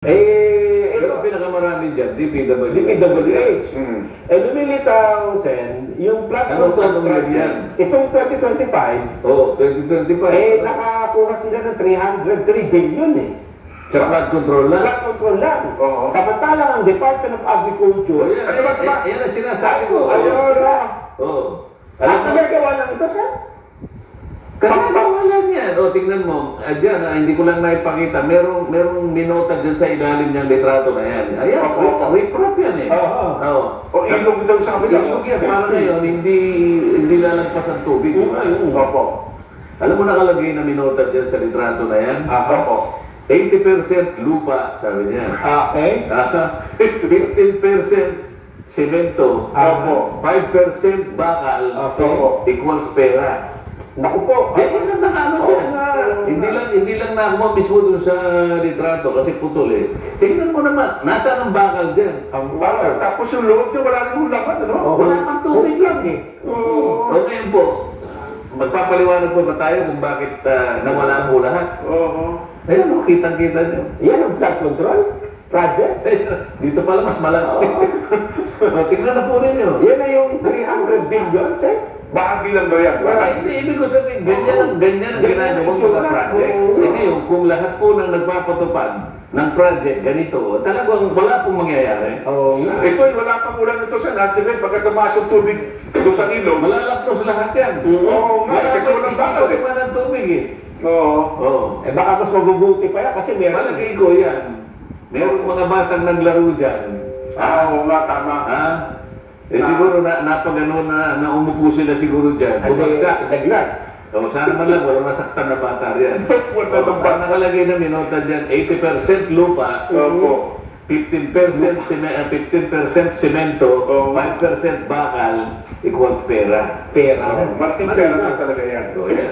Pero Ito, pinakamarami dyan, DPWH. DPWH. Hmm. Lumilitaw, Sen, yung platform Anong contract year yan? itong 2025, Oo, 2025. nakakuha sila ng 303 billion Sa flood control lang. Flood control lang. Oo. Samantalang ang Department of Oh, Agriculture, yan ang sinasabi ko. Oo. Alam Alam mo, nagagawa lang ito, Sen? kaya lang yan. O, tingnan mo. Dyan, hindi ko lang naipakita. Merong minota dyan sa ilalim ng litrato na yan. Ayan, reprop yan eh. Oo. O ilog daw sa kabila. Ilog yan. Para ngayon, hindi lalagpas ang tubig. di ba? Opo. Alam mo nakalagay na minota dyan sa litrato na yan? Opo. 80% lupa, sabi niya. Okay. 15% semento. Opo. 5% bakal. Okay. Equals pera. Naku po. Yan ang nakano Oo dyan. nga. Hindi lang nakuha mismo dun sa litrato kasi putol eh. Tingnan mo naman, nasaan ang bakal dyan? Tapos yung loob niya wala namang laman, ano? Wala pang tubig lang eh. Oo. O ngayon po, magpapaliwanag po ba tayo kung bakit nawala po lahat? Oo. Ayun, kitang-kita nyo. Yan ang flood control project. Dito pala mas malaki. O, tingnan na po ninyo. Yan na yung 300 billion, Sen. Bahagi lang daw yan. Hindi, ibig ko sabihin, ganyan ang ginagawa ng mga project. Hindi yung kung lahat po nang nagpapatupad ng project ganito, talagang wala pong mangyayari. Oo nga. Ito ay wala pang ulan ito sa Natsimet. Pagka tumasok tubig doon sa ilog. Malalapos lahat yan. Oo nga. Wala Kasi walang bakal eh. pa ng tubig eh. Oo. Oo. Baka mas mabubuti pa yan kasi meron. Malagay ko yan. Merong mga batang naglaro dyan. Oo nga, tama. Ha? Siguro napagano na umupo sila siguro dyan. Bumagsak. Naglag. O, sana man lang, walang nasaktan na bata riyan. Wala O, nang pag nakalagay na minota dyan, 80% lupa, Opo. 15% semento, Oo. 5% bakal, equals pera. Pera. Malaking pera na talaga yan. So, yan.